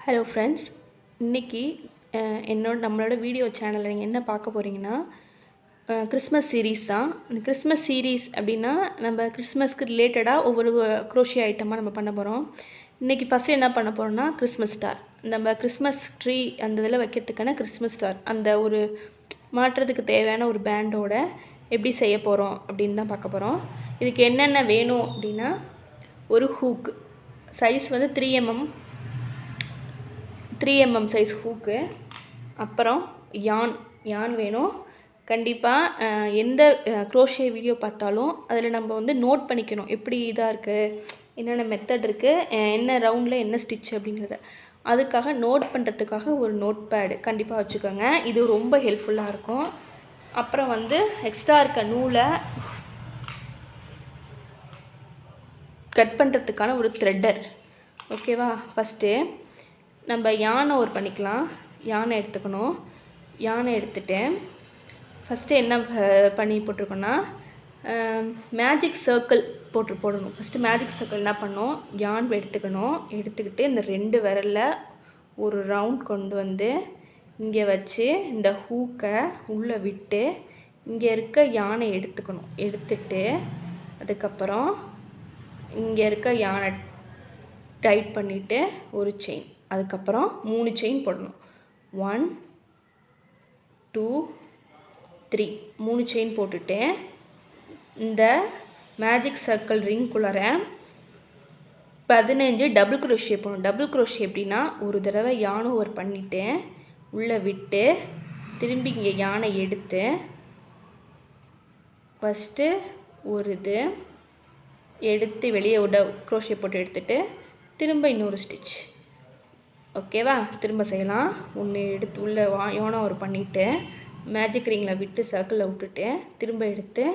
Hello friends, இன்றைக்கி நம்மளோட video சேனலில் நீங்கள் என்ன பார்க்க போகிறீங்கன்னா கிறிஸ்மஸ் சீரீஸ் தான். இந்த கிறிஸ்மஸ் சீரீஸ் அப்படின்னா நம்ம கிறிஸ்மஸ்க்கு ரிலேட்டடாக ஒவ்வொரு குரோஷியா ஐட்டமாக நம்ம பண்ண போகிறோம். இன்றைக்கி ஃபஸ்ட்டு என்ன பண்ண போகிறோம்னா கிறிஸ்மஸ் ஸ்டார். நம்ம கிறிஸ்மஸ் ட்ரீ அந்த இதில் வைக்கிறதுக்கான கிறிஸ்மஸ் ஸ்டார் அந்த ஒரு மாற்றுறதுக்கு தேவையான ஒரு பேண்டோட எப்படி செய்ய போகிறோம் அப்படின்னு தான் பார்க்க போகிறோம். இதுக்கு என்னென்ன வேணும் அப்படின்னா ஒரு ஹூக் சைஸ் வந்து 3mm சைஸ் ஹூக்கு, அப்புறம் யான் வேணும். கண்டிப்பாக எந்த க்ரோஷே வீடியோ பார்த்தாலும் அதில் நம்ம வந்து நோட் பண்ணிக்கணும் எப்படி இதாக இருக்குது, என்னென்ன மெத்தட் இருக்குது, என்ன ரவுண்டில் என்ன ஸ்டிச் அப்படிங்கிறத. அதுக்காக நோட் பண்ணுறதுக்காக ஒரு நோட் பேடு கண்டிப்பாக வச்சுக்கோங்க. இது ரொம்ப ஹெல்ப்ஃபுல்லாக இருக்கும். அப்புறம் வந்து எக்ஸ்ட்ரா இருக்க நூலை கட் பண்ணுறதுக்கான ஒரு த்ரெட்டர். ஓகேவா? ஃபஸ்ட்டு நம்ம யானை பண்ணிக்கலாம். யானை எடுத்துக்கணும். யானை எடுத்துகிட்டு ஃபஸ்ட்டு என்ன பண்ணி போட்டிருக்கோன்னா மேஜிக் சர்க்கிள் போடணும். ஃபஸ்ட்டு மேஜிக் சர்க்கிள் என்ன பண்ணோம், யான் எடுத்துக்கணும். எடுத்துக்கிட்டு இந்த 2 விரலில் ஒரு ரவுண்ட் கொண்டு வந்து இங்கே வச்சு இந்த ஹூக்கை உள்ளே விட்டு இங்கே இருக்க யானை எடுத்துக்கணும். எடுத்துட்டு அதுக்கப்புறம் இங்கே இருக்க யானை டைட் பண்ணிவிட்டு ஒரு செயின், அதுக்கப்புறம் 3 செயின் போடணும். 1 2 3 3 செயின் போட்டுட்டு இந்த மேஜிக் சர்க்கிள் ரிங்குள்ளார 15 டபுள் குரோஷே போடணும். டபுள் குரோஷே எப்படின்னா ஒரு தடவை யானை பண்ணிவிட்டு உள்ளே விட்டு திரும்பி இங்கே யானை எடுத்து ஃபஸ்ட்டு ஒரு இது எடுத்து வெளியே குரோஷே போட்டு எடுத்துகிட்டு திரும்ப இன்னொரு ஸ்டிச். ஓகேவா? திரும்ப செய்யலாம். ஒன்று எடுத்து உள்ளே யானை பண்ணிவிட்டு மேஜிக் ரிங்கில் விட்டு சர்க்கிளில் விட்டுட்டு திரும்ப எடுத்து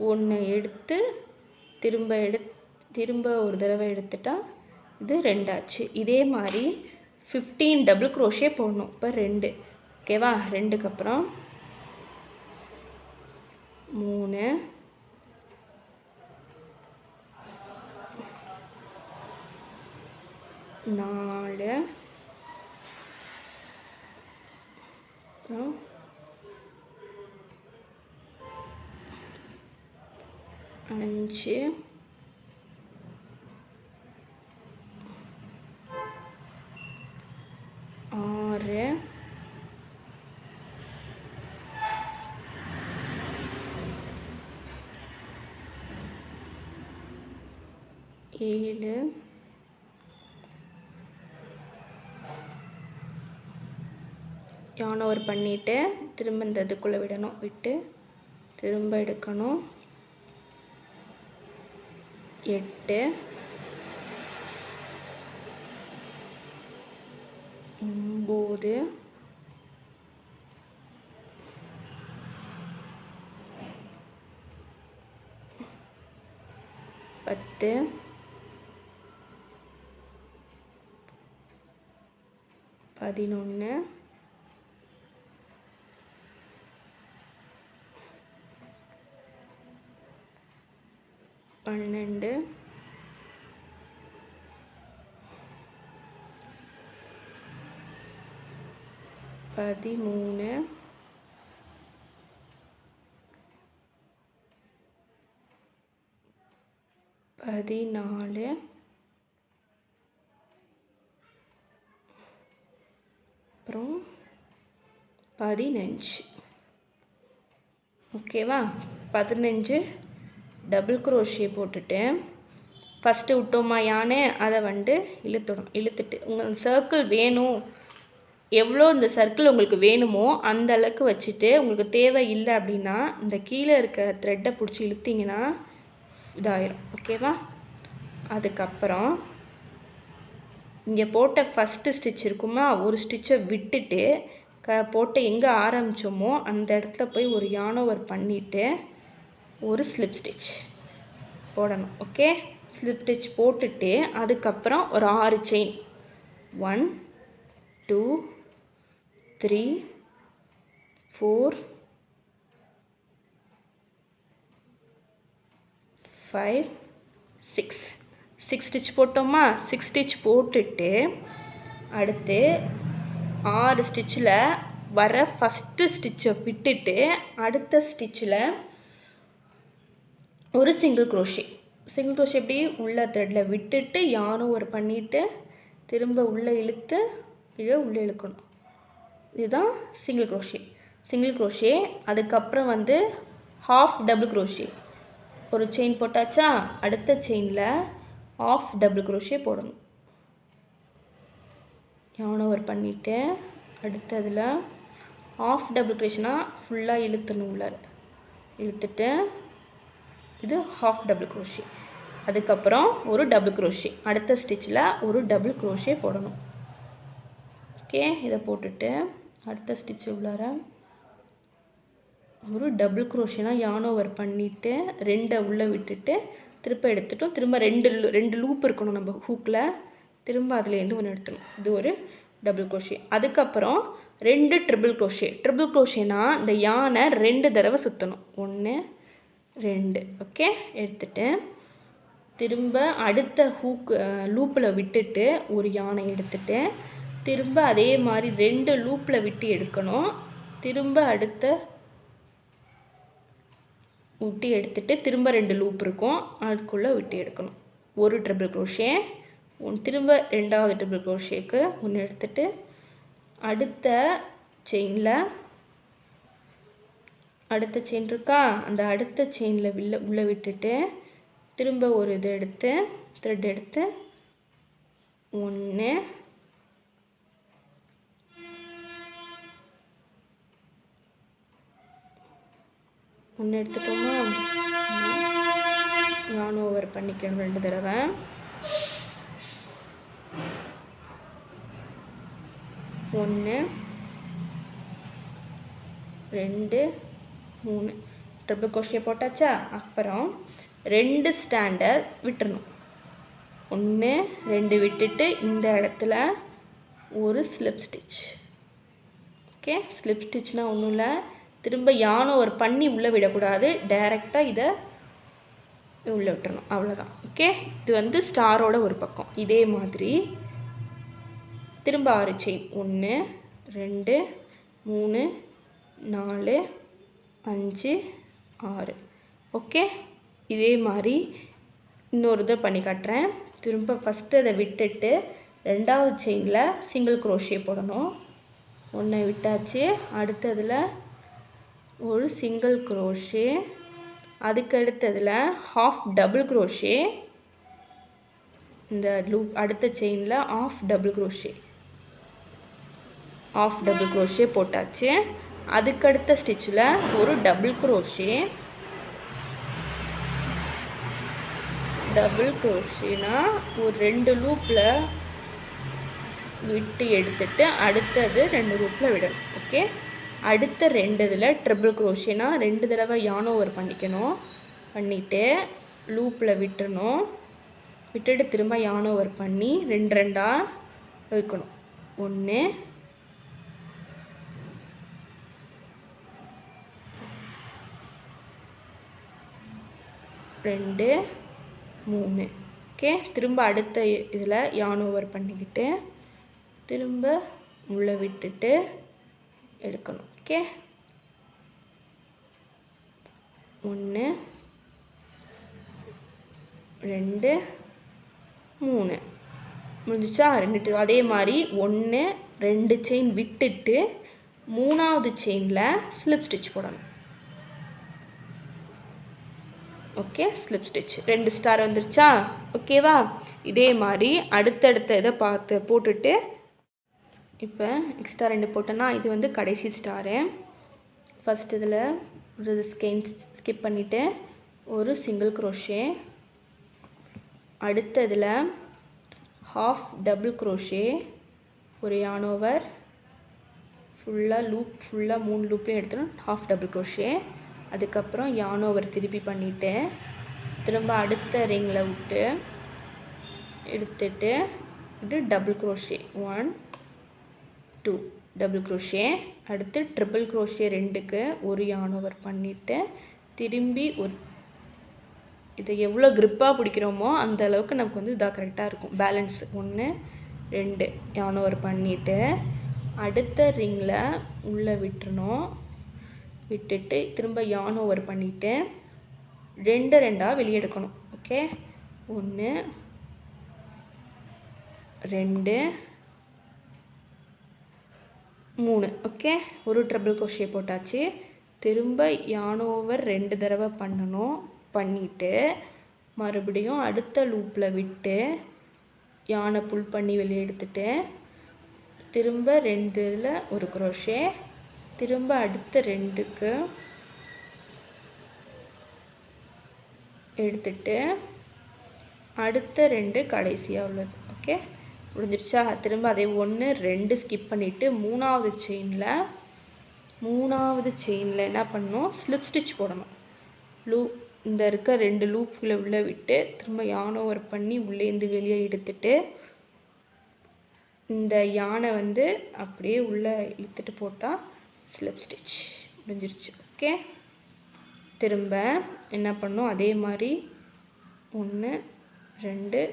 ஒன்று எடுத்து திரும்ப ஒரு தடவை எடுத்துட்டா இது 2 ஆச்சு. இதே மாதிரி 15 டபுள் குரோஷே போடணும். இப்போ 2. ஓகேவா? 2க்கு அப்புறம் 3 4 5 6 7 யானை பண்ணிவிட்டு திரும்ப இந்த இதுக்குள்ளே விடணும். விட்டு திரும்ப எடுக்கணும். 8 9 10 11 12 13 14 அப்புறம் 15. ஓகேவா? 15 டபுள் குரோஷே போட்டுட்டு ஃபஸ்ட்டு விட்டோமா யானை அதை இழுத்துட்டு உங்கள் சர்க்கிள் வேணும், எவ்வளோ இந்த சர்க்கிள் உங்களுக்கு வேணுமோ அந்த அளவுக்கு வச்சுட்டு உங்களுக்கு தேவை இல்லை அப்படின்னா இந்த கீழே இருக்க த்ரெட்டை பிடிச்சி இழுத்திங்கன்னா இதாயிரும். ஓகேவா? அதுக்கப்புறம் இங்கே போட்ட ஃபஸ்ட்டு ஸ்டிச் இருக்குமா, ஒரு ஸ்டிச்சை விட்டுட்டு போட்டு எங்கே ஆரம்பித்தோமோ அந்த இடத்துல போய் ஒரு யானை பண்ணிவிட்டு ஒரு ஸ்லிப் ஸ்டிச் போடணும். ஓகே? ஸ்லிப் ஸ்டிச் போட்டுட்டு அதுக்கப்புறம் ஒரு 6 செயின் 1 2 3 4 5 6 ஸ்டிச் போட்டோமா. 6 ஸ்டிச் போட்டுட்டு அடுத்து 6 ஸ்டிச்சில் வர ஃபஸ்ட்டு ஸ்டிச்சை விட்டுட்டு அடுத்த ஸ்டிச்சில் ஒரு சிங்கிள் க்ரோஷே எப்படி உள்ள த்ரெட்டில் விட்டுட்டு யாரும் ஒரு பண்ணிவிட்டு திரும்ப உள்ளே இழுத்து உள்ளே இழுக்கணும். இதுதான் சிங்கிள் க்ரோஷே. அதுக்கப்புறம் வந்து ஹாஃப் டபுள் க்ரோஷே. ஒரு செயின் போட்டாச்சா, அடுத்த செயினில் ஆஃப் டபுள் க்ரோஷே போடணும். யானை ஒரு பண்ணிவிட்டு அடுத்ததில் ஆஃப் டபுள் க்ரோஷேனா ஃபுல்லாக இழுத்தணும், உள்ளார இழுத்துட்டு இது ஹாஃப் டபுள் க்ரோஷே. அதுக்கப்புறம் ஒரு டபுள் க்ரோஷே, அடுத்த ஸ்டிச்சில் ஒரு டபுள் க்ரோஷே போடணும். ஓகே, இதை போட்டுட்டு அடுத்த ஸ்டிச்சு உள்ளார ஒரு டபுள் க்ரோஷேனா யான் ஓவர் பண்ணிவிட்டு 2 உள்ளே விட்டுட்டு திரும்ப எடுத்துட்டோம். திரும்ப ரெண்டு லூப் இருக்கணும் நம்ம ஹூக்கில், திரும்ப அதுலேருந்து ஒன்று எடுத்துணும். இது ஒரு டபுள் க்ரோஷே. அதுக்கப்புறம் 2 ட்ரிபிள் க்ரோஷேனா இந்த யானை 2 தடவை சுற்றணும். 1 2. ஓகே, எடுத்துட்டு திரும்ப அடுத்த லூப்பில் விட்டுட்டு ஒரு யானை எடுத்துட்டு திரும்ப அதே மாதிரி 2 லூப்பில் விட்டு எடுக்கணும். திரும்ப அடுத்த விட்டு எடுத்துட்டு திரும்ப 2 லூப் இருக்கும், அதுக்குள்ளே விட்டு எடுக்கணும். ஒரு ட்ரிபிள் க்ரோஷே, திரும்ப 2வது ட்ரிபிள் க்ரோஷேக்கு ஒன்று எடுத்துட்டு அடுத்த செயின் இருக்கா, அந்த அடுத்த செயினில் உள்ளே விட்டுட்டு திரும்ப ஒரு இது எடுத்து த்ரெட் எடுத்து 1 எடுத்துட்டோமா, யான் ஓவர் பண்ணிக்கணும் 2 தடவை. ஒன்று 2 3 ட்ரிபிள் க்ரோஷே போட்டாச்சா. அப்புறம் 2 ஸ்டாண்டை விட்டுறணும். 1 2 விட்டுட்டு இந்த இடத்துல ஒரு ஸ்லிப் ஸ்டிச். ஓகே, ஸ்லிப் ஸ்டிச்னால் ஒன்றும் இல்லை, திரும்ப யான் ஓவர் பண்ணி உள்ளே விடக்கூடாது, டைரெக்டாக இதை உள்ளே விட்டுறணும், அவ்வளோதான். ஓகே, இது வந்து ஸ்டாரோட ஒரு பக்கம். இதே மாதிரி திரும்ப 6 செயின் 1 2 3 4 5 6. ஓகே, இதே மாதிரி இன்னொரு இதை பண்ணி காட்டுறேன். திரும்ப ஃபஸ்ட்டு அதை விட்டுட்டு 2வது செயினில் சிங்கிள் க்ரோஷே போடணும். 1 விட்டாச்சு, அடுத்ததில் ஒரு சிங்கிள் க்ரோஷே, அதுக்கு அடுத்ததில் ஹாஃப் டபுள் க்ரோஷே, இந்த லூப் அடுத்த செயினில் ஆஃப் டபுள் க்ரோஷே போட்டாச்சு. அதுக்கடுத்த ஸ்டிச்சில் ஒரு டபுள் க்ரோஷேனா ஒரு 2 லூப்பில் விட்டு எடுத்துட்டு அடுத்தது 2 லூப்பில் விடணும். ஓகே, அடுத்த 2 இதில் ட்ரிபிள் க்ரோஷேனா 2 தடவை யான் ஓவர் பண்ணிவிட்டு லூப்பில் விட்டுட்டு திரும்ப யான் ஓவர் பண்ணி 2 2ஆக வைக்கணும். 1 2 3. ஓகே, திரும்ப அடுத்த இதில் யான் ஓவர் பண்ணிக்கிட்டு திரும்ப உள்ளே விட்டுட்டு எடுக்கணும். ஓகே, 1 2 3 முடிஞ்சிச்சா. 2 அதே மாதிரி 1 2 செயின் விட்டுட்டு 3வது செயினில் ஸ்லிப் ஸ்டிச் போடணும். ஓகே, ஸ்லிப் ஸ்டிச் 2 ஸ்டார் வந்துருச்சா. ஓகேவா, இதே மாதிரி அடுத்தடுத்த இதை போட்டுட்டு இப்போ எக்ஸ்ட்ரா 2 போட்டோன்னா இது வந்து கடைசி ஸ்டாரு. ஃபஸ்ட் இதில் ஒரு ஸ்கிப் பண்ணிவிட்டு ஒரு சிங்கிள் க்ரோஷே, அடுத்ததில் ஹாஃப் டபுள் க்ரோஷே, ஒரு யான் ஓவர் ஃபுல்லாக 3 லூப்லையும் எடுத்துடும், ஹாஃப் டபுள் க்ரோஷே. அதுக்கப்புறம் யான் ஓவர் திருப்பி பண்ணிவிட்டு திரும்ப அடுத்த ரிங்கில் விட்டு எடுத்துட்டு இது டபுள் க்ரோஷே 1 2 டபுள் க்ரோஷே. அடுத்து ட்ரிபிள் க்ரோஷே 2க்கு ஒரு யான் ஓவர் பண்ணிவிட்டு திரும்பி இதை எவ்வளோ க்ரிப்பாக பிடிக்கிறோமோ அந்த அளவுக்கு நமக்கு வந்து இதாக கரெக்டாக இருக்கும் பேலன்ஸ். 1 2 yarn over பண்ணிவிட்டு அடுத்த ரிங்கில் உள்ளே விட்டுறணும். விட்டுட்டு திரும்ப yarn over பண்ணிவிட்டு 2 2 வெளியே எடுக்கணும். ஓகே, 1 2 3. ஓகே, ஒரு ட்ரிபிள் crochet போட்டாச்சு. திரும்ப yarn over 2 தடவை பண்ணணும். பண்ணிவிட்டு மறுபடியும் அடுத்த லூப்பில் விட்டு யானை புல் பண்ணி வெளியே எடுத்துட்டு திரும்ப 2ல் ஒரு crochet, திரும்ப அடுத்த 2க்கு எடுத்துட்டு அடுத்த 2 கடைசியாக உள்ளது. ஓகே, முடிஞ்சிருச்சா? திரும்ப அதே 1 2 ஸ்கிப் பண்ணிவிட்டு மூணாவது செயினில் என்ன பண்ணணும்? ஸ்லிப் ஸ்டிச் போடணும். இந்த இருக்க 2 லூப்பில் உள்ளே விட்டு திரும்ப yarn over பண்ணி உள்ளேருந்து வெளியே எடுத்துட்டு இந்த யானை வந்து அப்படியே உள்ளே இழுத்துட்டு போட்டால் ஸ்லிப் ஸ்டிச் முடிஞ்சிருச்சு. ஓகே, திரும்ப என்ன பண்ணணும்? அதே மாதிரி 1 2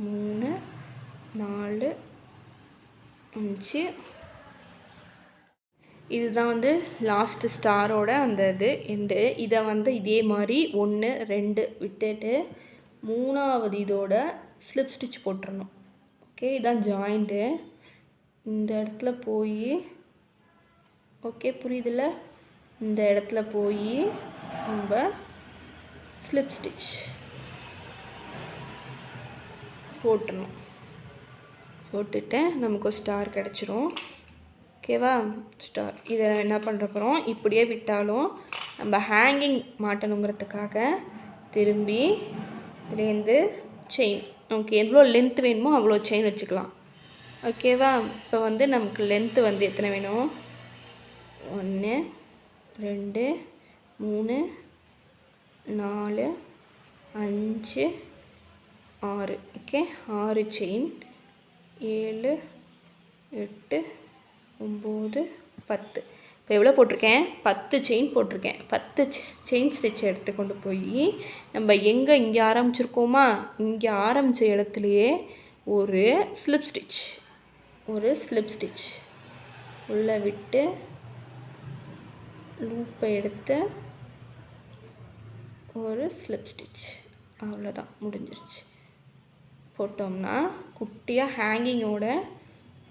3 4 5. இதுதான் வந்து லாஸ்ட்டு ஸ்டாரோட அந்த இது எண்டு. இதை வந்து இதே மாதிரி 1 2 விட்டுட்டு மூணாவது இதோட ஸ்லிப் ஸ்டிச் போட்டுறணும். ஓகே, இதான் ஜாயிண்ட்டு. இந்த இடத்துல போய் ஓகே புரியுதுல்ல? இந்த இடத்துல போய் நம்ம ஸ்லிப் ஸ்டிச் போட்டுடணும். போட்டுட்டு நமக்கு ஒரு ஸ்டார் கிடச்சிரும். ஓகேவா? ஸ்டார். இதை என்ன பண்ணுற போகிறோம்? இப்படியே விட்டாலும் நம்ம ஹேங்கிங் மாட்டணுங்கிறதுக்காக திரும்பி இதுலேருந்து செயின் நமக்கு எவ்வளோ லென்த் வேணுமோ அவ்வளோ செயின் வச்சுக்கலாம். ஓகேவா? இப்போ வந்து நமக்கு லென்த்து வந்து எத்தனை வேணும்? 1 2 3 4 5 6. Okay, 6 chain 7 8 9 10. இப்போ எவ்வளோ போட்டிருக்கேன்? 10 செயின் போட்டிருக்கேன். 10 செயின் ஸ்டிச் எடுத்து கொண்டு போய் நம்ம இங்கே ஆரம்பிச்சிருக்கோமா, இங்கே ஆரம்பித்த இடத்துலையே ஒரு ஸ்லிப் ஸ்டிச் உள்ளே விட்டு லூப்பை எடுத்து ஒரு ஸ்லிப் ஸ்டிச். அவ்வளோதான், முடிஞ்சிருச்சு. போட்டோம்னா குட்டியாக ஹேங்கிங்கோட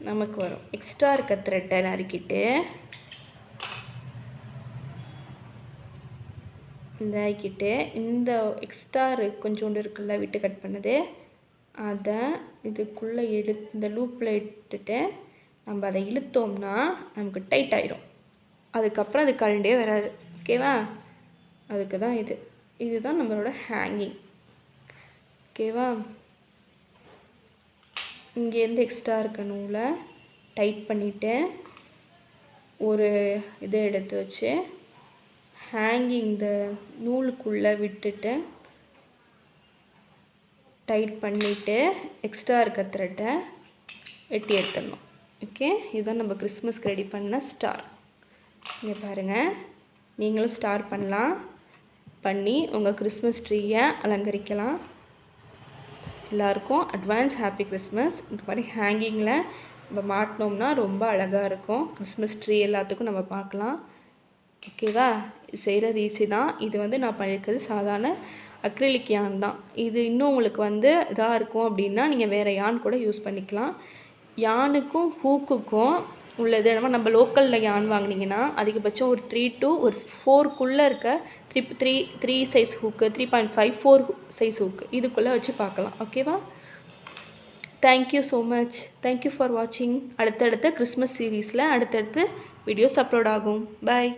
நமக்கு வரும். எக்ஸ்ட்ரா இருக்க த்ரெட்டை நறுக்கிட்டு இந்த எக்ஸ்ட்ரா கொஞ்சோண்டு இருக்குல்ல விட்டு கட் பண்ணது, அதை இதுக்குள்ளே இந்த லூப்பில் எடுத்துட்டு நம்ம அதை இழுத்தோம்னா நமக்கு டைட் ஆகிடும். அதுக்கப்புறம் அது கழண்டே வராது. ஓகேவா? அதுக்கு தான் இதுதான் நம்மளோட ஹேங்கிங். ஓகேவா? இங்கேருந்து எக்ஸ்ட்ரா இருக்க நூலை டைட் பண்ணிவிட்டு ஒரு இதை எடுத்து வச்சு ஹேங்கிங் இந்த நூலுக்குள்ளே விட்டுட்டு டைட் பண்ணிவிட்டு எக்ஸ்ட்ரா இருக்க த்ரெட்டை வெட்டி எடுத்துடணும். ஓகே, இதுதான் நம்ம கிறிஸ்மஸ்க்கு ரெடி பண்ண ஸ்டார். இங்கே பாருங்கள், நீங்களும் ஸ்டார் பண்ணி உங்கள் கிறிஸ்மஸ் ட்ரீயை அலங்கரிக்கலாம். எல்லாருக்கும் அட்வான்ஸ் ஹாப்பி கிறிஸ்மஸ். இந்த மாதிரி ஹேங்கிங்கில் நம்ம மாட்டினோம்னா ரொம்ப அழகாக இருக்கும். கிறிஸ்மஸ் ட்ரீ எல்லாத்துக்கும் நம்ம பார்க்கலாம். ஓகேவா? செய்கிறது ஈஸி தான். இது வந்து நான் பண்ணியிருக்கிறது சாதாரண அக்ரிலிக் யான் தான். இது இன்னும் உங்களுக்கு வந்து இதாக இருக்கும் அப்படின்னா நீங்கள் வேறு யான் கூட யூஸ் பண்ணிக்கலாம். யானுக்கும் ஹூக்குக்கும் உள்ளது நம்ம லோக்கலில் யான் வாங்கினீங்கன்னா அதிகபட்சம் ஒரு 3 to 4 இருக்க 3 சைஸ் ஹூக்கு, 3.5 4 சைஸ் ஹூக்கு இதுக்குள்ளே வச்சு பார்க்கலாம். ஓகேவா? Thank you so much. Thank you for வாட்சிங். அடுத்தடுத்த கிறிஸ்மஸ் சீரீஸில் அடுத்தடுத்து வீடியோஸ் அப்லோட் ஆகும். பாய்.